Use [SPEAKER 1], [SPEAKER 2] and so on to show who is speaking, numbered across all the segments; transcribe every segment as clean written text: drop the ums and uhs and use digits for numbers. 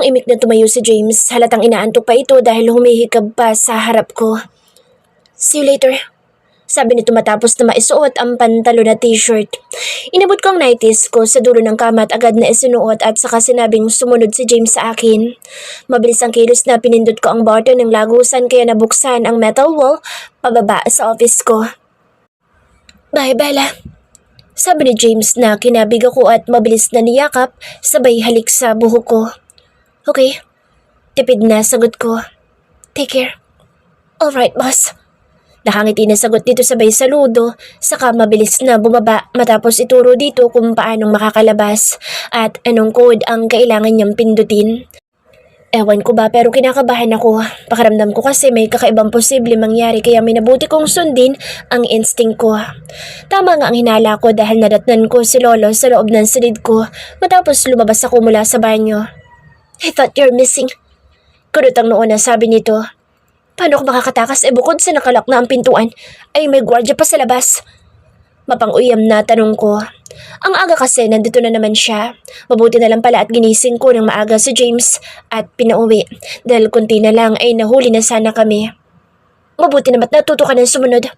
[SPEAKER 1] Biglang imik na tumayo si James, halatang inaantok pa ito dahil humihikab pa sa harap ko. See you later, sabi nito matapos na maisuot ang pantalon at t-shirt. Inabot ko ang nighties ko sa dulo ng kama at agad na isinuot at saka sinabing sumunod si James sa akin. Mabilis ang kilos na pinindot ko ang button ng lagusan kaya nabuksan ang metal wall pababa sa office ko. Bye, Bella, sabi ni James na kinabig ako at mabilis na niyakap sabay halik sa buhok ko. Okay, tipid na sagot ko. Take care. Alright, boss. Nakangiti na sagot dito sabay saludo, saka mabilis na bumaba matapos ituro dito kung paanong makakalabas at anong code ang kailangan niyang pindutin. Ewan ko ba pero kinakabahan ako. Pakiramdam ko kasi may kakaibang posible mangyari kaya minabuti kong sundin ang instinct ko. Tama nga ang hinala ko dahil nadatnan ko si Lolo sa loob ng silid ko matapos lumabas ako mula sa banyo. I thought you're missing. Kurutang noon na sabi nito. Paano ko makakatakas bukod sa nakalak na ang pintuan ay may gwardya pa sa labas? Mapang-uyam na tanong ko. Ang aga kasi nandito na naman siya. Mabuti na lang pala at ginising ko ng maaga si James at pinauwi dahil kunti na lang ay nahuli na sana kami. Mabuti naman natuto ka ng sumunod.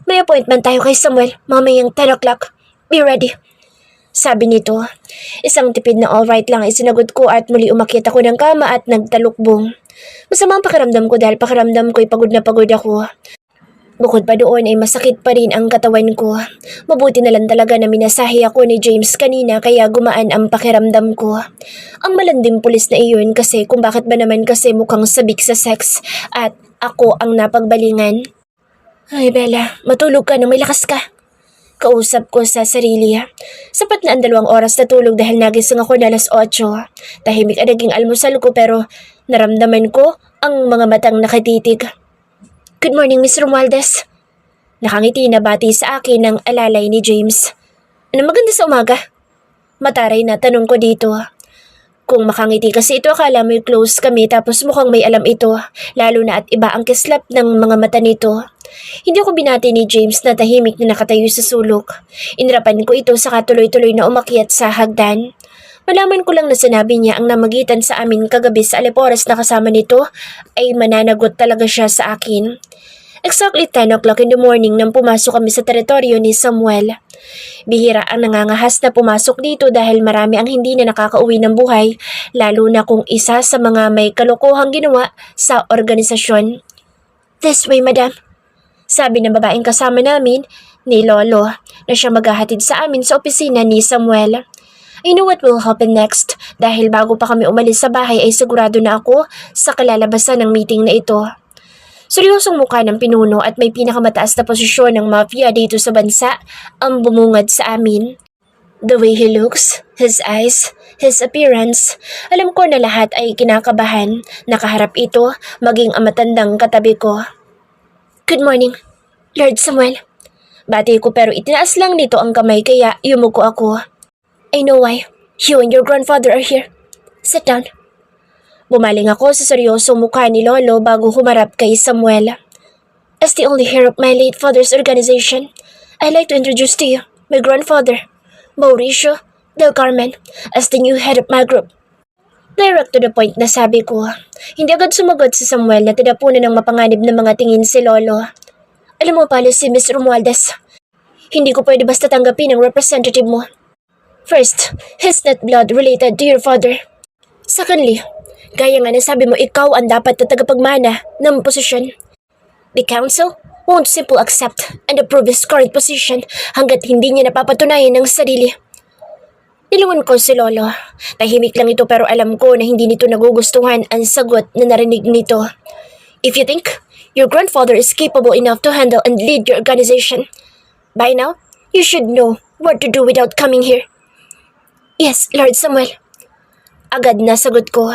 [SPEAKER 1] May appointment tayo kay Samuel mamayang 10 o'clock. Be ready, sabi nito. Isang tipid na alright lang ay sinagot ko at muli umakyat ako ng kama at nagtalukbong. Masama ang pakiramdam ko dahil pakiramdam ko'y pagod na pagod ako. Bukod pa doon ay masakit pa rin ang katawan ko. Mabuti na lang talaga na minasahe ako ni James kanina kaya gumaan ang pakiramdam ko. Ang malanding pulis na iyon kasi kung bakit ba naman kasi mukhang sabik sa sex at ako ang napagbalingan. Ay Bella, matulog ka na may lakas ka. Kausap ko sa sarili. Sapat na ang 2 oras na tulog dahil nagising ako na 8:00. Tahimik ang naging almusal ko pero naramdaman ko ang mga matang nakatitig. Good morning, Miss Romualdez. Nakangiti na bati sa akin ng alalay ni James. Ano maganda sa umaga? Mataray na tanong ko dito. Kung makangiti kasi ito akala mo'y close kami tapos mukhang may alam ito. Lalo na at iba ang kislap ng mga mata nito. Hindi ako binati ni James na tahimik na nakatayo sa sulok. Inirapan ko ito sa katuloy-tuloy na umakyat sa hagdan. Malaman ko lang na sinabi niya ang namagitan sa amin kagabi sa Aleporas na kasama nito ay mananagot talaga siya sa akin. Exactly 10 o'clock in the morning nang pumasok kami sa teritoryo ni Samuel. Bihira ang nangangahas na pumasok dito dahil marami ang hindi na nakakauwi ng buhay, lalo na kung isa sa mga may kalokohang ginawa sa organisasyon. This way, madam, sabi ng babaeng kasama namin ni Lolo na siya maghahatid sa amin sa opisina ni Samuel. I know what will happen next dahil bago pa kami umalis sa bahay ay sigurado na ako sa kalalabasan ng meeting na ito. Seryosong mukha ng pinuno at may pinakamataas na posisyon ng mafia dito sa bansa ang bumungad sa amin. The way he looks, his eyes, his appearance, alam ko na lahat ay kinakabahan. Nakaharap ito maging ang matandang katabi ko. Good morning, Lord Samuel. Bati ko pero itinaas lang nito ang kamay kaya yumuko ako. I know why. You and your grandfather are here. Sit down. Bumaling ako sa seryosong mukha ni Lolo bago humarap kay Samuel. As the only heir of my late father's organization, I'd like to introduce to you my grandfather, Mauricio Del Carmen, as the new head of my group. Direct to the point na sabi ko. Hindi agad sumagot si Samuel na tinapunan ng mapanganib na mga tingin si Lolo. Alam mo pala si Miss Romualdez. Hindi ko pwede basta tanggapin ang representative mo. First, he's not blood related to your father. Secondly, gaya nga na sabi mo ikaw ang dapat na tagapagmana ng posisyon. The council won't simply accept and approve his current position hanggat hindi niya napapatunayan ng sarili. Niluwan ko si Lolo. Tahimik lang ito pero alam ko na hindi nito nagugustuhan ang sagot na narinig nito. If you think your grandfather is capable enough to handle and lead your organization, by now, you should know what to do without coming here. Yes, Lord Samuel. Agad na sagot ko.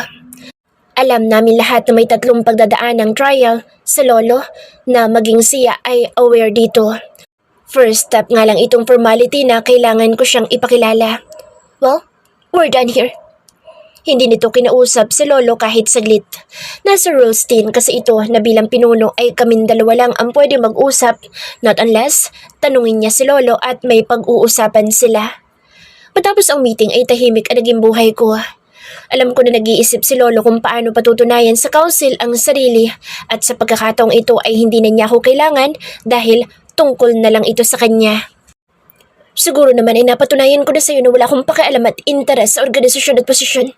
[SPEAKER 1] Alam namin lahat na may 3 pagdadaan ng trial sa Lolo na maging siya ay aware dito. First step nga lang itong formality na kailangan ko siyang ipakilala. Well, we're done here. Hindi nito kinausap si Lolo kahit saglit. Nasa rules din kasi ito na bilang pinuno ay kaming dalawa lang ang pwede mag-usap, not unless tanungin niya si Lolo at may pag-uusapan sila. Matapos ang meeting ay tahimik ang naging buhay ko. Alam ko na nag-iisip si Lolo kung paano patutunayan sa council ang sarili at sa pagkakataong ito ay hindi na niya ako kailangan dahil tungkol na lang ito sa kanya. Siguro naman ay napatunayan ko na sa'yo na wala akong pakialam at interes sa organisasyon at posisyon.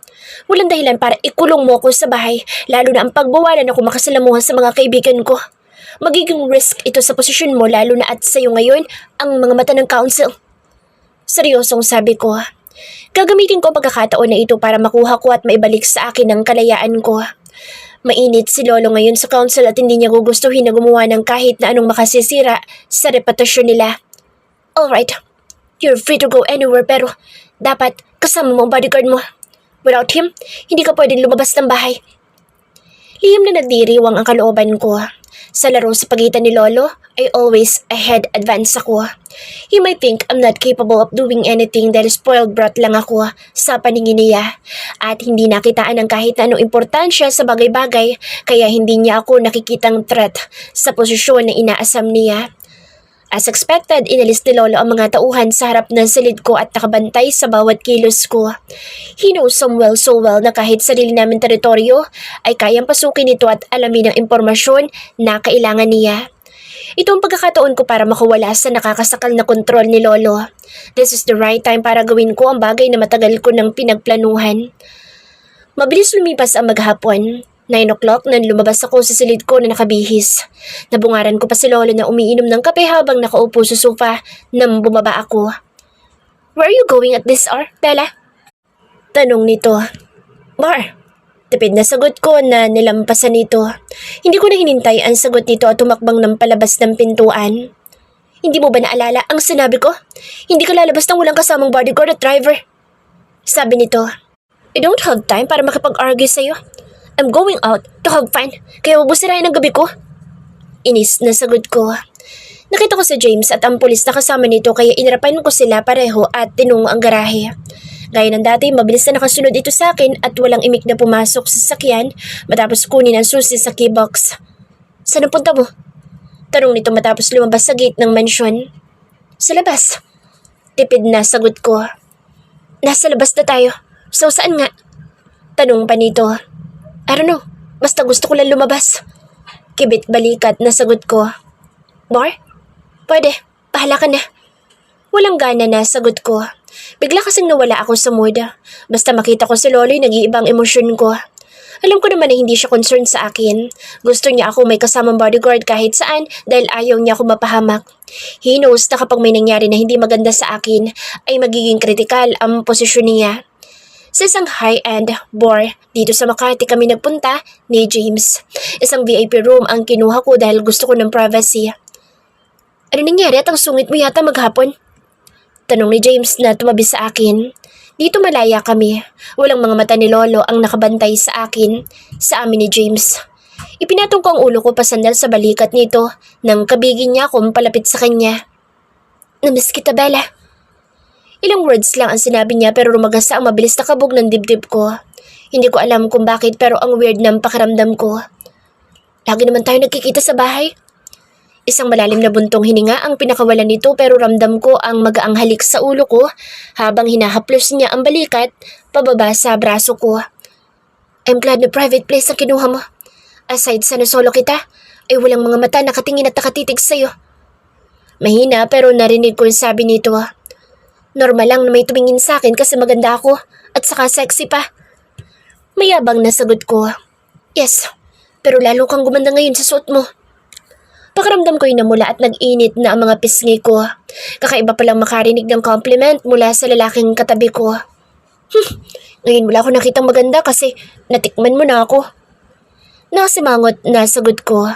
[SPEAKER 1] Walang dahilan para ikulong mo ako sa bahay, lalo na ang pagbawalan ako makasalamuhan sa mga kaibigan ko. Magiging risk ito sa posisyon mo lalo na at sa'yo ngayon ang mga mata ng council. Seryosong sabi ko. Gagamitin ko ang pagkakataon na ito para makuha ko at maibalik sa akin ang kalayaan ko. Mainit si Lolo ngayon sa council at hindi niya gugustuhin na gumawa ng kahit na anong makasisira sa reputasyon nila. Alright. You're free to go anywhere pero dapat kasama mo ang bodyguard mo. Without him, hindi ka pwedeng lumabas ng bahay. Lihim na nagdiriwang ang kalooban ko. Sa laro sa pagitan ni Lolo, I always ahead advance ako. He might think I'm not capable of doing anything dahil spoiled brat lang ako sa paningin niya. At hindi nakitaan ng kahit na anong importansya sa bagay-bagay kaya hindi niya ako nakikitang threat sa posisyon na inaasam niya. As expected, inalis ni Lolo ang mga tauhan sa harap ng silid ko at nakabantay sa bawat kilos ko. He knows so well na kahit sarili namin teritoryo ay kayang pasukin ito at alamin ang impormasyon na kailangan niya. Ito ang pagkakataon ko para makawala sa nakakasakal na kontrol ni Lolo. This is the right time para gawin ko ang bagay na matagal ko nang pinagplanuhan. Mabilis lumipas ang maghapon. 9 o'clock nang lumabas ako sa silid ko na nakabihis. Nabungaran ko pa si Lolo na umiinom ng kape habang nakaupo sa sofa nang bumaba ako. Where are you going at this hour, Bella? Tanong nito. Bar. Tipid na sagot ko na nilampasan nito. Hindi ko na hinintay ang sagot nito at tumakbang ng palabas ng pintuan. Hindi mo ba naalala ang sinabi ko? Hindi ka lalabas ng walang kasamang bodyguard at driver. Sabi nito. I don't have time para makipag-argue sa'yo. I'm going out to have fun, kaya wag mo sirain ang gabi ko. Inis na sagot ko. Nakita ko si James at ang pulis na kasama nito kaya inarapan ko sila pareho at tinungo ang garahe. Gaya ng dati, mabilis na nakasunod ito sa akin at walang imik na pumasok sa sasakyan matapos kunin ang susi sa keybox. Saan ang punta mo? Tanong nito matapos lumabas sa gate ng mansyon. Sa labas. Tipid na sagot ko. Nasa labas na tayo. So saan nga? Tanong pa nito. I don't know. Basta gusto ko lang lumabas. Kibit balikat na sagot ko. Bar? Pwede. Bahala ka na. Walang gana na sagot ko. Bigla kasing nawala ako sa mood. Basta makita ko si Lolo'y nag-iibang emosyon ko. Alam ko naman na hindi siya concerned sa akin. Gusto niya ako may kasamang bodyguard kahit saan dahil ayaw niya ako mapahamak. He knows na kapag may nangyari na hindi maganda sa akin ay magiging kritikal ang posisyon niya. Sa isang high-end bar dito sa Makati kami nagpunta ni James. Isang VIP room ang kinuha ko dahil gusto ko ng privacy. Ano nangyari at ang sungit mo yata maghapon? Tanong ni James na tumabi sa akin. Dito malaya kami. Walang mga mata ni Lolo ang nakabantay sa akin, sa amin ni James. Ipinatong ko ang ulo ko pasandal sa balikat nito nang kabigin niya akong palapit sa kanya. Namiss kita, Bella. Ilang words lang ang sinabi niya pero rumagasa ang mabilis na kabog ng dibdib ko. Hindi ko alam kung bakit pero ang weird ng pakiramdam ko. Lagi naman tayo nagkikita sa bahay. Isang malalim na buntong hininga ang pinakawalan nito pero ramdam ko ang magaang halik sa ulo ko habang hinahaplos niya ang balikat pababa sa braso ko. I'm glad na private place ang kinuha mo. Aside sa nasolo kita, ay walang mga mata nakatingin at nakatitig sa'yo. Mahina pero narinig ko yung sabi nito. Normal lang na may tumingin sa akin kasi maganda ako at saka sexy pa. Mayabang na sagot ko. Yes, pero lalo kang gumanda ngayon sa suot mo. Pakiramdam ko yung namula at nag-init na ang mga pisngi ko. Kakaiba palang makarinig ng compliment mula sa lalaking katabi ko. Ngayon wala ako nakitang maganda kasi natikman mo na ako. Nakasimangot na sagot ko.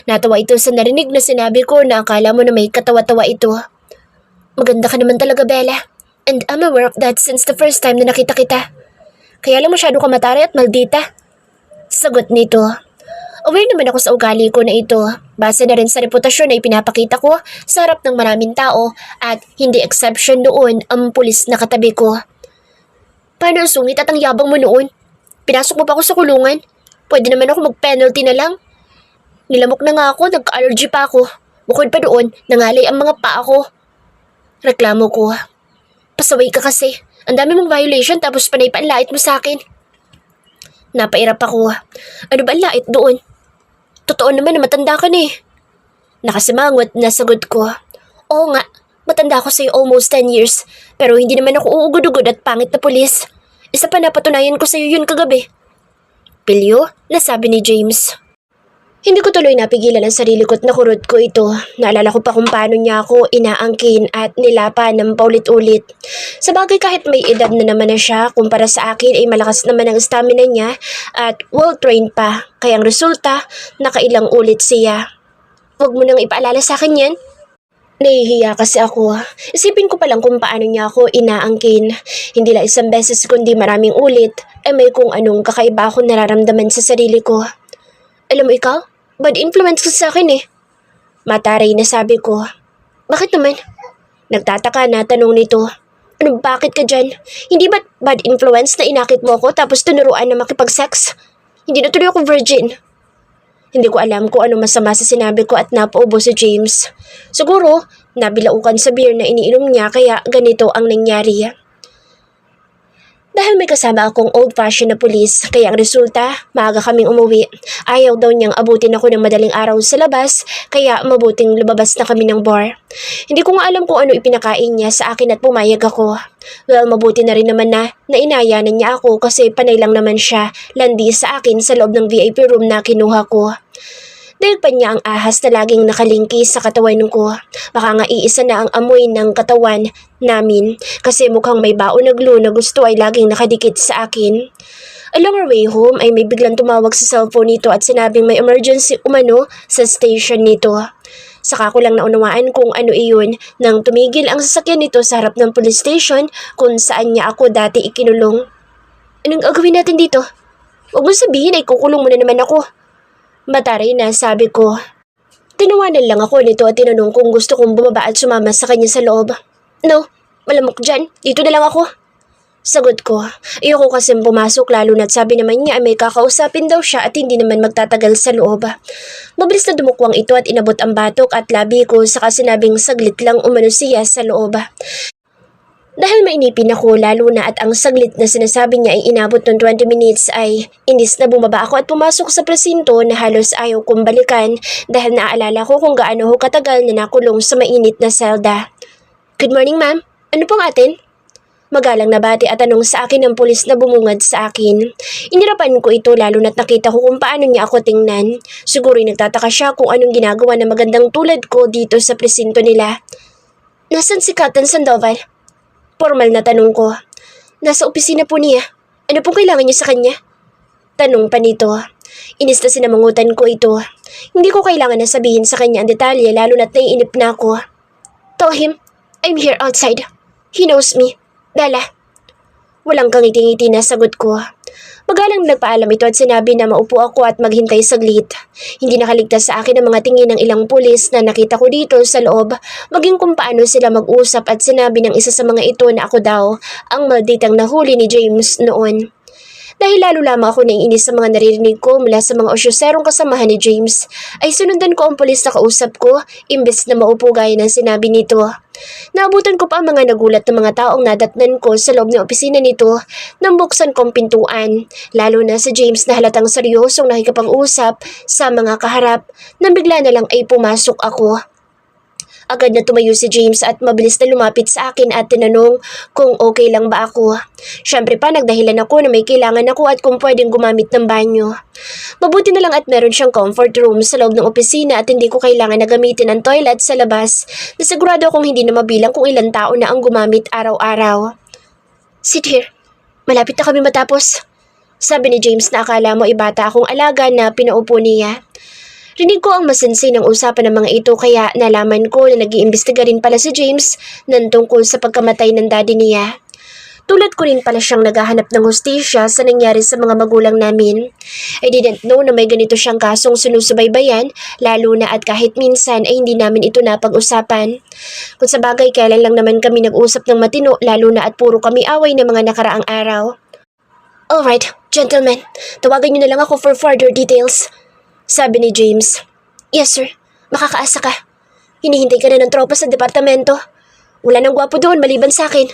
[SPEAKER 1] Natawa ito sa narinig na sinabi ko na akala mo na may katawa-tawa ito. Maganda ka naman talaga, Bella. And I'm aware of that since the first time na nakita kita. Kaya lang masyado ka matari at maldita. Sagot nito. Aware naman ako sa ugali ko na ito. Base na rin sa reputasyon na ipinapakita ko sa harap ng maraming tao at hindi exception doon ang pulis na katabi ko. Paano ang sungit at ang yabang mo noon? Pinasok mo pa ako sa kulungan? Pwede naman ako mag-penalty na lang. Nilamok na nga ako, nagka-allergy pa ako. Bukod pa doon, nangalay ang mga paa ko. Reklamo ko. Pasaway ka kasi. Ang dami mong violation tapos panay paanlait mo sa akin. Napairap ako. Ano ba ang lait doon? Totoo naman na matanda ka na eh. Nakasimangot na sagot ko. Oo nga, matanda ako sa'yo almost 10 years. Pero hindi naman ako uugod-ugod at pangit na pulis. Isa pa napatunayan ko sa'yo yun kagabi. Pilyo, nasabi ni James. Hindi ko tuloy napigilan ang sarili ko at nakurot ko ito. Naalala ko pa kung paano niya ako inaangkin at nilapan ng paulit-ulit. Sa bagay kahit may edad na naman na siya, kumpara sa akin ay malakas naman ang stamina niya at well-trained pa. Kaya ang resulta, nakailang ulit siya. Huwag mo nang ipaalala sa akin yan. Nahihiya kasi ako. Isipin ko pa lang kung paano niya ako inaangkin. Hindi lang isang beses kundi maraming ulit, ay may kung anong kakaiba akong nararamdaman sa sarili ko. Alam mo ikaw, bad influence ka sa akin eh. Mataray na sabi ko. Bakit naman? Nagtataka na tanong nito. Ano bakit ka dyan? Hindi ba't bad influence na inakit mo ako tapos tunuruan na makipag-sex? Hindi na tuloy ako virgin. Hindi ko alam kung ano masama sa sinabi ko at napaubo si James. Siguro, nabilaukan sa beer na iniinom niya kaya ganito ang nangyari. Dahil may kasama akong old-fashioned na pulis, kaya ang resulta, maaga kaming umuwi. Ayaw daw niyang abutin ako ng madaling araw sa labas, kaya mabuting lumabas na kami ng bar. Hindi ko nga alam kung ano ipinakain niya sa akin at pumayag ako. Well, mabuti na rin naman na inayanan niya ako kasi panay lang naman siya landi sa akin sa loob ng VIP room na kinuha ko. Dahil pa niya ang ahas na laging nakalingki sa katawan ko. Baka nga iisa na ang amoy ng katawan namin kasi mukhang may baon na glue na gusto ay laging nakadikit sa akin. Along our way home ay may biglang tumawag sa cellphone nito at sinabing may emergency umano sa station nito. Saka ko lang naunawaan kung ano iyon nang tumigil ang sasakyan nito sa harap ng police station kung saan niya ako dati ikinulong. Anong gagawin natin dito? Huwag mo sabihin ay kukulong mo na naman ako. Mataray na sabi ko. Tinawanan lang ako nito at tinanong kung gusto kong bumaba at sumama sa kanya sa loob. No, malamok dyan. Dito na lang ako. Sagot ko. Ayoko kasing pumasok lalo na't sabi naman niya ay may kakausapin daw siya at hindi naman magtatagal sa loob. Mabilis na dumukwang ito at inabot ang batok at labi ko saka sinabing saglit lang umano siya sa loob. Dahil mainipin ako lalo na at ang saglit na sinasabi niya ay inabot ng 20 minutes ay inis na bumaba ako at pumasok sa presinto na halos ayaw kong balikan dahil naaalala ko kung gaano ko katagal na nakulong sa mainit na selda. Good morning ma'am, ano pong atin? Magalang na bati at tanong sa akin ng pulis na bumungad sa akin. Inirapan ko ito lalo na't nakita ko kung paano niya ako tingnan. Siguro'y nagtataka siya kung anong ginagawa na magandang tulad ko dito sa presinto nila. Nasaan si Captain Sandoval? Formal na tanong ko. Nasa opisina po niya. Ano pong kailangan niyo sa kanya? Tanong pa nito. Inis na sinamangutan ko ito. Hindi ko kailangan na sabihin sa kanya ang detalye lalo na't naiinip na ako. Tell him, I'm here outside. He knows me. Dala. Walang kangiti-ngiti na sagot ko. Magalang nagpaalam ito at sinabi na maupo ako at maghintay saglit. Hindi nakaligtas sa akin ang mga tingin ng ilang pulis na nakita ko dito sa loob, maging kung paano sila mag-usap at sinabi ng isa sa mga ito na ako daw ang malditang nahuli ni James noon. Dahil lalo lamang ako naiinis sa mga naririnig ko mula sa mga osyoserong kasamahan ni James, ay sinundan ko ang pulis na kausap ko imbes na maupo gaya ng sinabi nito. Naabutan ko pa ang mga nagulat ng mga taong nadatnan ko sa loob ng opisina nito nang buksan kong pintuan, lalo na sa James na halatang seryosong nakikipag-usap sa mga kaharap nang bigla na lang ay pumasok ako. Agad na tumayo si James at mabilis na lumapit sa akin at tinanong kung okay lang ba ako. Siyempre pa nagdahilan ako na may kailangan ako at kung pwedeng gumamit ng banyo. Mabuti na lang at meron siyang comfort room sa loob ng opisina at hindi ko kailangan na gamitin ang toilet sa labas na sigurado akong hindi na mabilang kung ilang tao na ang gumamit araw-araw. Sit here. Malapit na kami matapos. Sabi ni James na akala mo ibata akong alaga na pinaupo niya. Rinig ko ang masinsin ng usapan ng mga ito kaya nalaman ko na nag-iimbestiga rin pala si James ng tungkol sa pagkamatay ng daddy niya. Tulad ko rin pala siyang naghahanap ng hustisya sa nangyari sa mga magulang namin. I didn't know na may ganito siyang kasong sinusubaybayan, lalo na at kahit minsan ay hindi namin ito napag-usapan. Kung sa bagay kailan lang naman kami nag-usap ng matino, lalo na at puro kami away ng mga nakaraang araw. Alright, gentlemen, tawagan niyo na lang ako for further details. Sabi ni James. Yes sir, makakaasa ka. Hinihintay ka na ng tropa sa departamento. Wala nang gwapo doon maliban sa akin.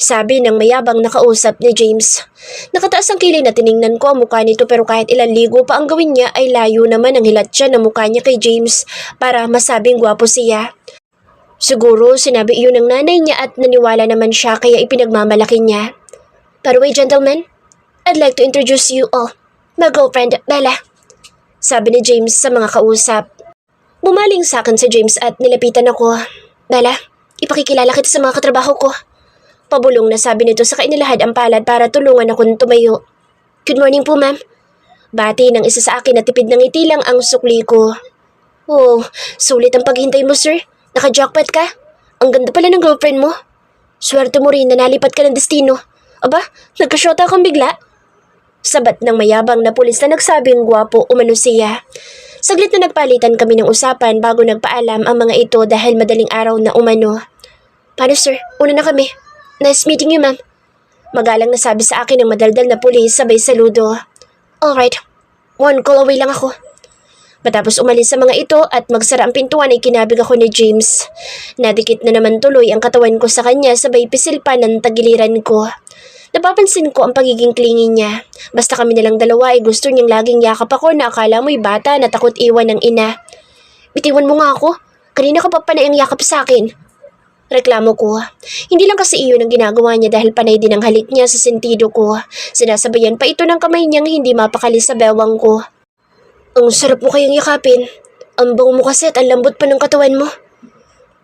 [SPEAKER 1] Sabi ng mayabang na kausap ni James. Nakataas ang kilay na tiningnan ko ang mukha nito pero kahit ilang ligo pa ang gawin niya ay layo naman ang hilat siya ng mukha niya kay James para masabing gwapo siya. Siguro sinabi iyon ng nanay niya at naniwala naman siya kaya ipinagmamalaki niya. By the way, gentlemen, I'd like to introduce you all. My girlfriend, Bella. Sabi ni James sa mga kausap. Bumaling sa akin si James at nilapitan ako. Bella, ipakikilala kita sa mga katrabaho ko. Pabulong na sabi nito sa kainilahad ang palad para tulungan akong tumayo. Good morning po, ma'am. Bati ng isa sa akin na tipid ng ngiti lang ang sukli ko. Oh, sulit ang paghintay mo, sir. Naka-jackpot ka. Ang ganda pala ng girlfriend mo. Swerte mo rin na nalipat ka ng destino. Aba, nagkasyota kang bigla. Sabat ng mayabang na pulis na nagsabing gwapo umano siya. Saglit na nagpalitan kami ng usapan bago nagpaalam ang mga ito dahil madaling araw na umano. Paano, sir? Una na kami. Nice meeting you, ma'am. Magalang na sabi sa akin ng madaldal na pulis sabay saludo. Alright, one call away lang ako. Matapos umalis sa mga ito at magsara ang pintuan ay kinabig ako ni James. Nadikit na naman tuloy ang katawan ko sa kanya sabay pisil pa ng tagiliran ko. Napapansin ko ang pagiging clingy niya. Basta kami nalang dalawa ay gusto niyang laging yakap ako na akala mo'y bata na takot iwan ng ina. Bitiwan mo nga ako. Kanina ka pa panay ang yakap sa akin. Reklamo ko. Hindi lang kasi iyon ang ginagawa niya dahil panay din ang halik niya sa sentido ko. Sinasabayan pa ito ng kamay niyang hindi mapakali sa bewang ko. Ang sarap mo kayang yakapin. Ang bango mo kasi at ang lambot pa ng katawan mo.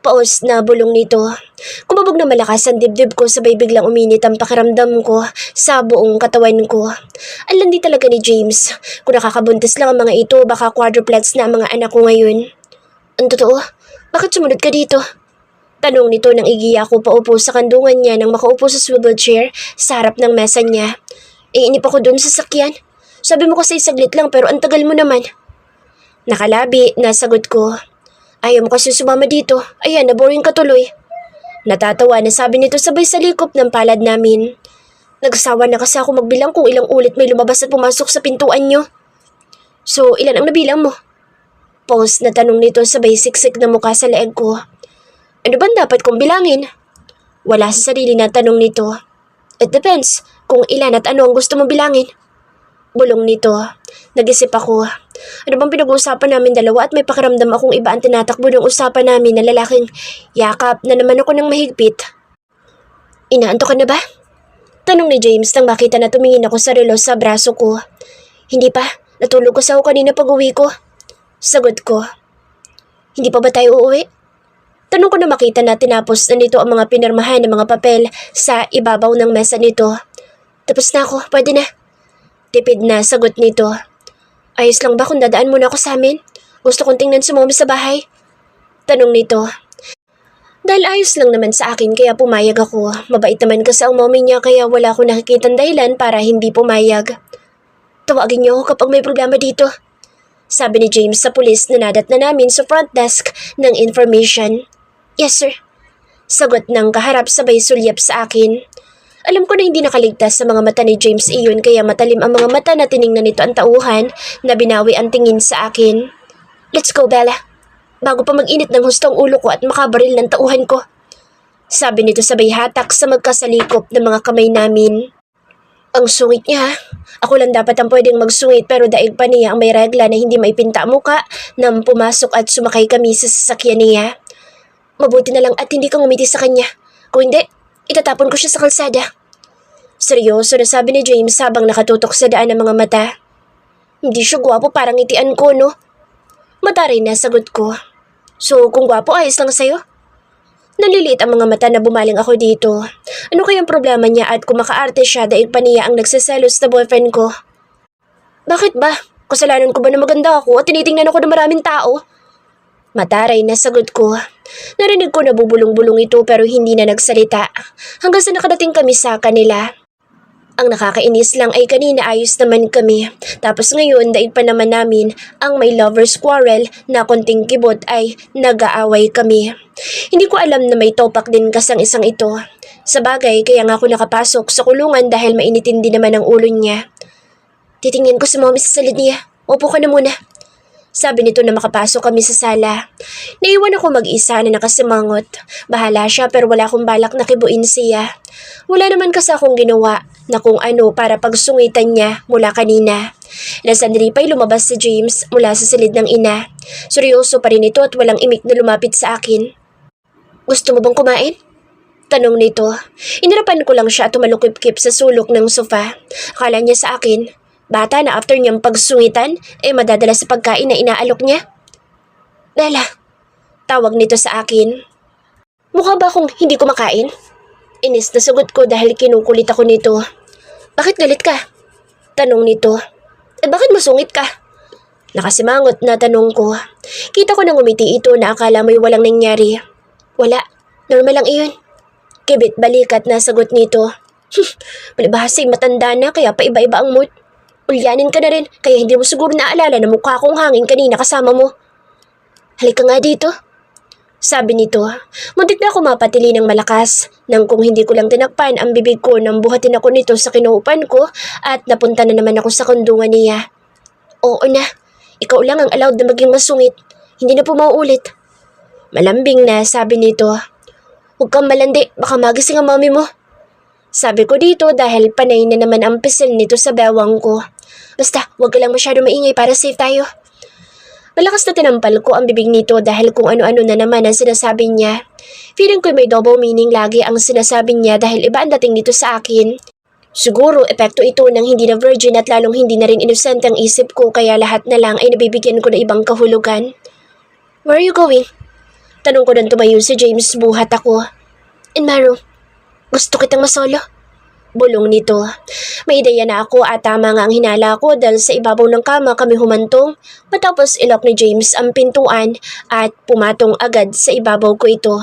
[SPEAKER 1] Paos na bulong nito. Kumabog na malakas ang dibdib ko sabay biglang uminit ang pakiramdam ko sa buong katawan ko. Ang landi talaga ni James. Kung nakakabuntis lang ang mga ito, baka quadruplets na ang mga anak ko ngayon. Ang totoo? Bakit sumunod ka dito? Tanong nito nang igiya ko paupo sa kandungan niya nang makaupo sa swivel chair sa harap ng mesa niya. Iinip ako dun sa sakyan. Sabi mo kasi saglit lang pero ang tagal mo naman. Nakalabi, nasagot ko. Ayaw mo kasi sumama dito. Ayan, na-boring ka tuloy. Natatawa na sabi nito sabay sa likop ng palad namin. Nagsawa na kasi ako magbilang kung ilang ulit may lumabas at pumasok sa pintuan niyo. So, ilan ang nabilang mo? Pause na tanong nito sabay siksik na mukha sa leeg ko. Ano ba dapat kong bilangin? Wala sa sarili na tanong nito. It depends kung ilan at ano ang gusto mong bilangin. Bulong nito. Nag-isip ako. Ano bang pinag-uusapan namin dalawa at may pakiramdam akong iba ang tinatakbo ng usapan namin na lalaking yakap na naman ako ng mahigpit. Inaantok ka na ba? Tanong ni James nang makita na tumingin ako sa relo sa braso ko. Hindi pa. Natulog kasi ako kanina pag-uwi ko. Sagot ko. Hindi pa ba tayo uuwi? Tanong ko na makita na tinapos na nito ang mga pinirmahan ng mga papel sa ibabaw ng mesa nito. Tapos na ako, pwede na. Tipid na sagot nito. Ayos lang ba kung dadaan muna ako sa amin? Gusto kong tingnan si mommy sa bahay. Tanong nito. Dahil ayos lang naman sa akin kaya pumayag ako. Mabait naman kasi ang mommy niya kaya wala akong nakikitang dahilan para hindi pumayag. Tawagin niyo ako kapag may problema dito. Sabi ni James sa pulis na nadat na namin sa front desk ng information. Yes, sir. Sagot ng kaharap sabay sulyap sa akin. Alam ko na hindi nakaligtas sa mga mata ni James iyon kaya matalim ang mga mata na tiningnan nito ang tauhan na binawi ang tingin sa akin. Let's go, Bella. Bago pa mag-init ng hustong ulo ko at makabaril ng tauhan ko. Sabi nito sabay hatak sa magkasalikop ng mga kamay namin. Ang sungit niya. Ako lang dapat ang pwedeng magsungit pero daig pa niya ang may regla na hindi maipinta ang muka nang pumasok at sumakay kami sa sasakyan niya. Mabuti na lang at hindi kang umiti sa kanya. Kung hindi, itatapon ko siya sa kalsada. Seryoso na sabi ni James habang nakatutok sa daan ng mga mata. Hindi siya gwapo parang ngitian ko, no? Mataray na sagot ko. So kung gwapo ayos lang sa'yo? Naliliit ang mga mata na bumaling ako dito. Ano kayang problema niya at kung makaarte siya dahil pa niya ang nagsiselos na boyfriend ko? Bakit ba? Kasalanan ko ba na maganda ako at tinitingnan ako ng maraming tao? Mataray na sagot ko. Narinig ko na bubulong-bulong ito pero hindi na nagsalita. Hanggang sa nakadating kami sa kanila. Ang nakakainis lang ay kanina ayos naman kami. Tapos ngayon daig pa naman namin ang may lover's quarrel na konting kibot ay nag-aaway kami. Hindi ko alam na may topak din kasang isang ito. Sa bagay kaya nga ako nakapasok sa kulungan dahil mainitin din naman ang ulo niya. Titingin ko si mommy sa salid niya. Upo ka na muna. Sabi nito na makapasok kami sa sala. Naiwan ako mag-isa na nakasimangot. Bahala siya pero wala akong balak na kibuin siya. Wala naman kasi akong ginawa na kung ano para pagsungitan niya mula kanina. Ilang sandali pa'y lumabas si James mula sa silid ng ina. Seryoso pa rin ito at walang imik na lumapit sa akin. Gusto mo bang kumain? Tanong nito. Inirapan ko lang siya at tumalukip-kip sa sulok ng sofa. Akala niya sa akin, bata na after niyang pagsungitan, madadala sa pagkain na inaalok niya. Bella, tawag nito sa akin. Mukha ba akong hindi kumakain? Inis na sagot ko dahil kinukulit ako nito. Bakit galit ka? Tanong nito. Bakit masungit ka? Nakasimangot na tanong ko. Kita ko nang umiti ito na akala mo'y walang nangyari. Wala, normal lang iyon. Kibit balikat na sagot nito. Palibhasig matanda na kaya paiba-iba ang mood. Ulyanin ka na rin kaya hindi mo siguro naalala na mukha kong hangin kanina kasama mo. Halika nga dito. Sabi nito. Muntik na ako mapatili ng malakas nang kung hindi ko lang tinakpan ang bibig ko nang buhatin ako nito sa kinuupan ko at napunta na naman ako sa kundungan niya. Oo na, ikaw lang ang allowed na maging masungit. Hindi na po mauulit. Malambing na sabi nito. Huwag kang malandi, baka magising ang mami mo. Sabi ko dito dahil panay na naman ang pisil nito sa bewang ko. Basta, huwag ka lang masyado maingay para safe tayo. Malakas na tinampal ko ang bibig nito dahil kung ano-ano na naman ang sinasabi niya. Feeling ko may double meaning lagi ang sinasabi niya dahil iba ang dating dito sa akin. Siguro, epekto ito ng hindi na virgin at lalong hindi na rin innocent ang isip ko kaya lahat na lang ay nabibigyan ko na ibang kahulugan. Where are you going? Tanong ko nang tumayo si James buhat ako. In my room. Gusto kitang masolo. Bulong nito. May ideya na ako at tama nga ang hinala ko dahil sa ibabaw ng kama kami humantong matapos ilok ni James ang pintuan at pumatong agad sa ibabaw ko ito.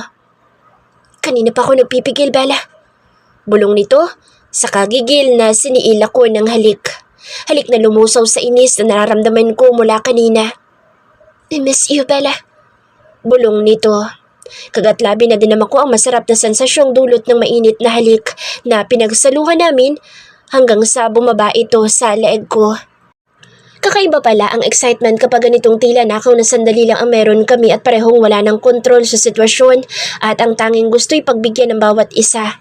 [SPEAKER 1] Kanina pa ako nagpipigil, Bella. Bulong nito sa kagigil na siniila ko ng halik. Halik na lumusaw sa inis na nararamdaman ko mula kanina. I miss you, Bella. Bulong nito. Kagatlabi na din naman ko ang masarap na sensasyong dulot ng mainit na halik na pinagsaluhan namin hanggang sa bumaba ito sa leeg ko. Kakaiba pala ang excitement kapag ganitong tila nakaw na sandali lang ang meron kami at parehong wala ng kontrol sa sitwasyon at ang tanging gusto'y pagbigyan ng bawat isa.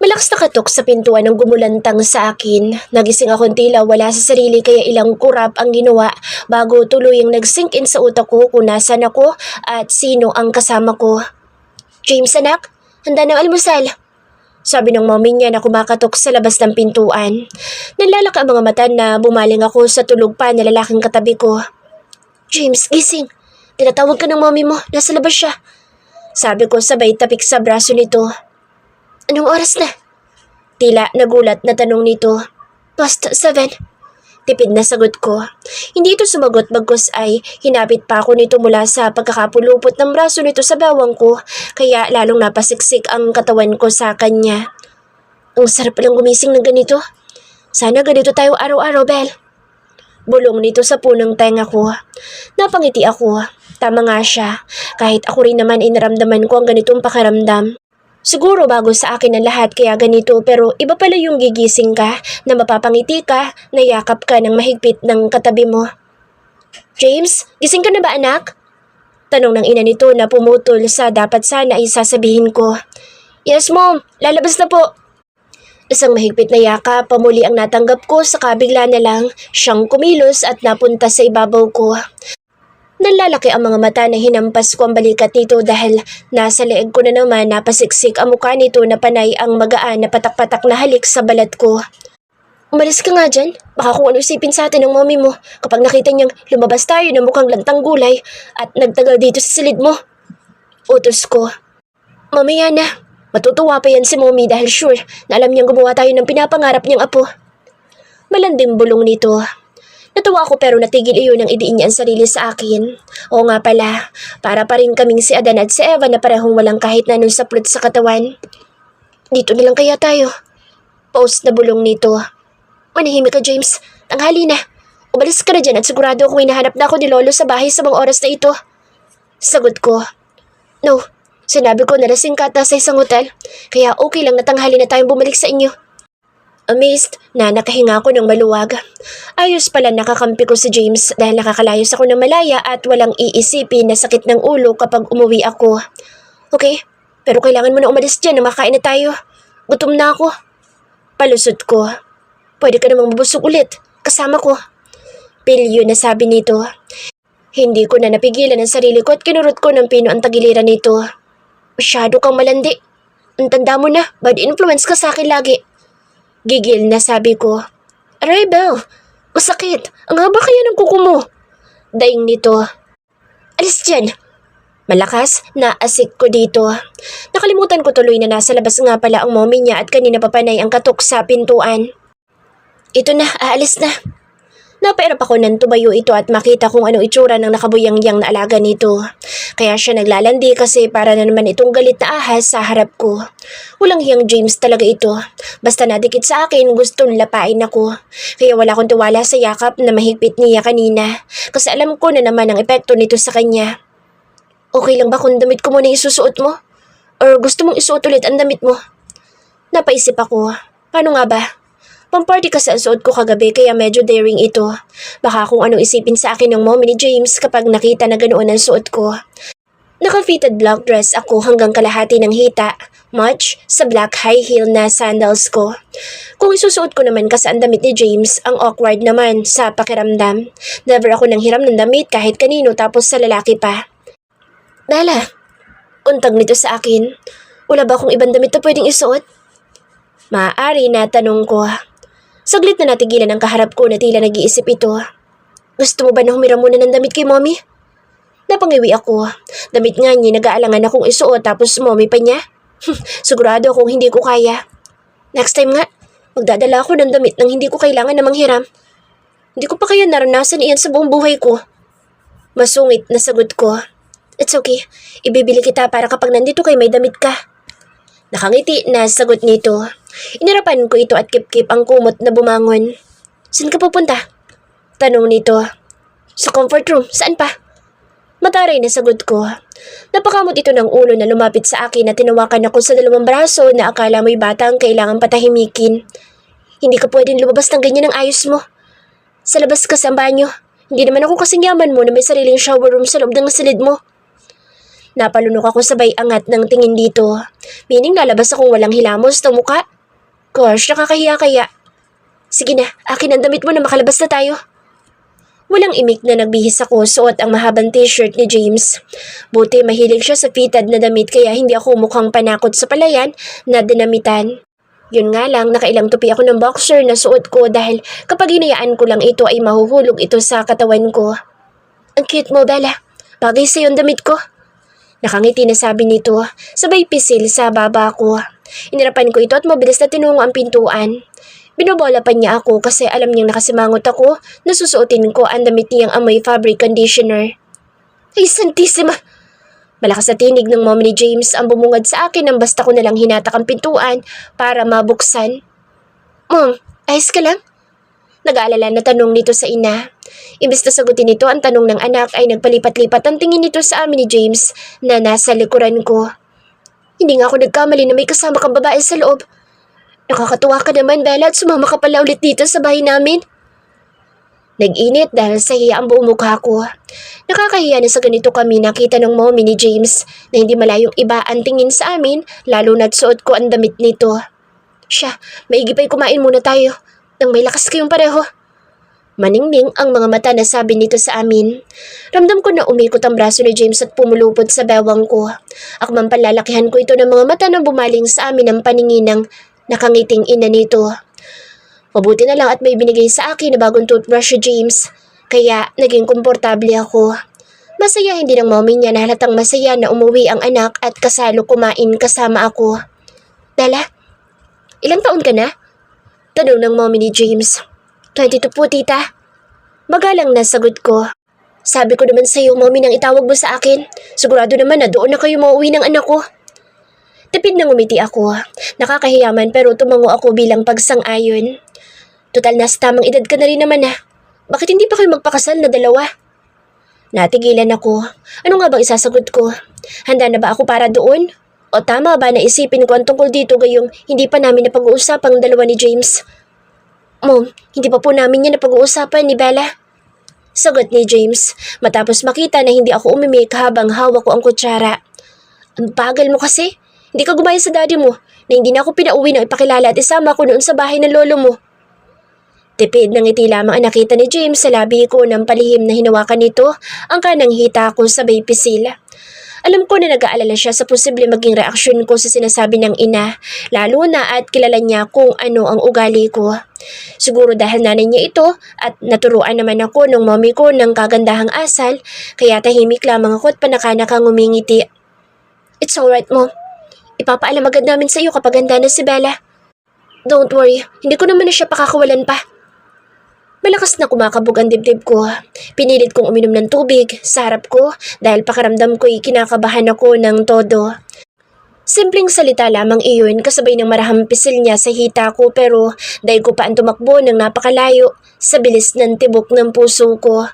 [SPEAKER 1] Malakas na katok sa pintuan ng gumulantang sa akin. Nagising akong tila wala sa sarili kaya ilang kurap ang ginawa bago tuluyang nag-sink in sa utak ko kung nasan ako at sino ang kasama ko. James anak, handa ng almusal. Sabi ng mommy niya na kumakatok sa labas ng pintuan. Nalalaka ang mga mata na bumaling ako sa tulog pa na lalaking katabi ko. James, gising. Tinatawag ka ng mommy mo, nasa labas siya. Sabi ko sabay tapik sa braso nito. Anong oras na? Tila nagulat na tanong nito. Past 7. Tipid na sagot ko. Hindi ito sumagot bagkus ay hinapit pa ako nito mula sa pagkakapulupot ng braso nito sa bawang ko kaya lalong napasiksik ang katawan ko sa kanya. Ang sarap lang gumising ng ganito. Sana ganito tayo araw-araw, Belle. Bulong nito sa punong tenga ko. Napangiti ako. Tama nga siya. Kahit ako rin naman inaramdaman ko ang ganitong pakiramdam. Siguro bago sa akin ang lahat kaya ganito pero iba pala yung gigising ka na mapapangiti ka, nayakap ka ng mahigpit ng katabi mo. James, gising ka na ba anak? Tanong ng ina nito na pumutol sa dapat sana ay sasabihin ko. Yes mom, lalabas na po. Isang mahigpit na yakap pamuli ang natanggap ko sa kabigla na lang siyang kumilos at napunta sa ibabaw ko. Nalalaki ang mga mata na hinampas ko ang balikat nito dahil nasa leeg ko na naman napasiksik ang mukha nito na panay ang magaan na patak-patak na halik sa balat ko. Umalis ka nga dyan, baka kung ano isipin sa atin ng mommy mo kapag nakita niyang lumabas tayo na mukhang lantang gulay at nagtagal dito sa silid mo. Utos ko. Mamaya na, matutuwa pa yan si mommy dahil sure na alam niyang gumawa tayo ng pinapangarap niyang apo. Malanding bulong nito. Natuwa ako pero natigil iyon ang idiin niya ang sarili sa akin. Oo nga pala, para pa rin kaming si Adan at si Eva na parehong walang kahit na anong saplot sa katawan. Dito na lang kaya tayo. Post na bulong nito. Manahimik ka James, tanghali na. Umalis ka na dyan at sigurado akong hinahanap na ako ni Lolo sa bahay sa mga oras na ito. Sagot ko. No, sinabi ko na lasing ka at nasa isang hotel, kaya okay lang na tanghali na tayong bumalik sa inyo. Amazed na nakahinga ako ng maluwag. Ayos pala nakakampi ko si James dahil nakakalayos ako ng malaya at walang iisipin na sakit ng ulo kapag umuwi ako. Okay, pero kailangan mo na umalis dyan na makain na tayo. Gutom na ako. Palusot ko. Pwede ka namang mabusog ulit. Kasama ko. Pilyo na sabi nito. Hindi ko na napigilan ang sarili ko at kinurot ko ng pino ang tagiliran nito. Masyado kang malandi. Ang tanda mo na, bad influence ka sa akin lagi. Gigil na sabi ko. Aray, Belle, masakit. Ang haba kaya ng kuko mo. Daing nito. Alis dyan. Malakas na asik ko dito. Nakalimutan ko tuloy na nasa labas nga pala ang mommy niya at kanina papanay ang katok sa pintuan. Ito na, aalis na. Napairap ako nang tumayo ito at makita kung anong itsura ng nakabuyangyang na alaga nito. Kaya siya naglalandi kasi para na naman itong galit na ahas sa harap ko. Walang hiyang James talaga ito. Basta nadikit sa akin, gustong lapain ako. Kaya wala akong tiwala sa yakap na mahigpit niya kanina. Kasi alam ko na naman ang epekto nito sa kanya. Okay lang ba kung damit ko muna isusuot mo? Or gusto mong isuot ulit ang damit mo? Napaisip ako. Paano nga ba? Pamparty kasi ang suot ko kagabi kaya medyo daring ito. Baka kung anong isipin sa akin ng mommy ni James kapag nakita na ganoon ang suot ko. Naka-fitted black dress ako hanggang kalahati ng hita, match sa black high heel na sandals ko. Kung isusuot ko naman kasi ang damit ni James, ang awkward naman sa pakiramdam. Never ako nang hiram ng damit kahit kanino tapos sa lalaki pa. Bella, untag nito sa akin. Wala ba akong ibang damit na pwedeng isuot? Maaari na tanong ko. Saglit na natigilan ang kaharap ko na tila nag-iisip ito. Gusto mo ba na humiram muna ng damit kay mommy? Napangiwi ako. Damit nga niya nag-aalangan akong isuot tapos mommy pa niya. Sigurado akong hindi ko kaya. Next time nga, magdadala ako ng damit nang hindi ko kailangan na manghiram. Hindi ko pa kaya naranasan iyan sa buong buhay ko. Masungit na sagot ko. It's okay. Ibibili kita para kapag nandito kay may damit ka. Nakangiti na sagot nito. Inirapan ko ito at kip-kip ang kumot na bumangon. Saan ka pupunta? Tanong nito. Sa comfort room. Saan pa? Mataray na sagot ko. Napakamot ito ng ulo na lumapit sa akin at tinawakan ako sa dalawang braso na akala mo'y bata ang kailangang patahimikin. Hindi ka pwedeng lumabas ng ganyan ang ayos mo. Sa labas ka sa banyo. Hindi naman ako kasing yaman mo na may sariling shower room sa loob ng silid mo. Napalunok ako sabay angat ng tingin dito. Meaning lalabas akong walang hilamos na muka. Gosh, nakakahiya kaya. Sige na, akin ang damit mo na makalabas na tayo. Walang imik na nagbihis ako suot ang mahabang t-shirt ni James. Buti mahilig siya sa fitted na damit kaya hindi ako mukhang panakot sa palayan na dinamitan. Yun nga lang, nakailang tupi ako ng boxer na suot ko dahil kapag hinayaan ko lang ito ay mahuhulog ito sa katawan ko. Ang cute mo, Bella. Bagay sa'yo ang damit ko. Nakangiti na sabi nito, sabay pisil sa baba ko. Inirapan ko ito at mabilis na tinungo ang pintuan. Binobola pa niya ako kasi alam niyang nakasimangot ako na susuotin ko ang damit niyang amoy fabric conditioner. Ay, Santissima! Malakas na tinig ng mom ni James ang bumungad sa akin nang basta ko nalang hinatak ang pintuan para mabuksan. Mom, ayos ka lang? Nag-aalala na tanong nito sa ina. Imbes na sagutin nito ang tanong ng anak ay nagpalipat-lipat ang tingin nito sa amin ni James na nasa likuran ko. Hindi nga ako nagkamali na may kasama kang babae sa loob. Nakakatuwa ka naman, Bella, at sumama ka pala ulit dito sa bahay namin. Nag-init dahil sa hiya ang buong mukha ko. Nakakahiya na sa ganito kami nakita ng mommy ni James na hindi malayong iba ang tingin sa amin lalo na't suot ko ang damit nito. Siya, maigi pa'y kumain muna tayo nang may lakas kayong pareho. Maningning ang mga mata na sabi nito sa amin. Ramdam ko na umikot ang braso ni James at pumulupot sa bewang ko. Akmang palalakihan ko ito ng mga mata na bumaling sa amin ang paningin ng nakangiting ina nito. Mabuti na lang at may binigay sa akin na bagong toothbrush si James. Kaya naging komportable ako. Masayahin din ang mommy niya na halatang masaya na umuwi ang anak at kasalo kumain kasama ako. Dala, ilang taon ka na? Tanong ng mommy ni James. 22 po, tita. Magalang na sagot ko. Sabi ko naman sa'yo, mommy, nang itawag mo sa akin. Sigurado naman na doon na kayo mauwi ng anak ko. Tipid na ngumiti ako. Nakakahiyaman pero tumango ako bilang pagsang-ayon. Total na sa tamang edad ka na rin naman ha. Bakit hindi pa kayo magpakasal na dalawa? Natigilan ako. Ano nga bang isasagot ko? Handa na ba ako para doon? O tama ba na isipin ko ang tungkol dito gayong hindi pa namin napag-uusapang dalawa ni James? Mom, hindi pa po namin yan napag-uusapan ni Bella. Sagot ni James matapos makita na hindi ako umimik habang hawak ko ang kutsara. Ang bagal mo kasi. Hindi ka gumaya sa daddy mo na hindi na ako pinauwi ng ipakilala at isama ko noon sa bahay ng lolo mo. Tipid ng ngiti lamang ang nakita ni James sa labi ko ng palihim na hinawakan nito ang kanang hita ko sabay pisil. Alam ko na nag-aalala siya sa posible maging reaksyon ko sa sinasabi ng ina, lalo na at kilala niya kung ano ang ugali ko. Siguro dahil nanay niya ito at naturuan naman ako ng mommy ko ng kagandahang asal, kaya tahimik lamang ako at panakanak ang umingiti. It's alright, Mom. Ipapaalam agad namin sa iyo kapag handa na si Bella. Don't worry, hindi ko naman na siya pakakawalan pa. Malakas na kumakabog ang dibdib ko. Pinilit kong uminom ng tubig sa harap ko dahil pakiramdam ko'y kinakabahan ako ng todo. Simpleng salita lamang iyon kasabay ng marahang pisil niya sa hita ko pero dahil ko pa ang tumakbo ng napakalayo sa bilis ng tibok ng puso ko.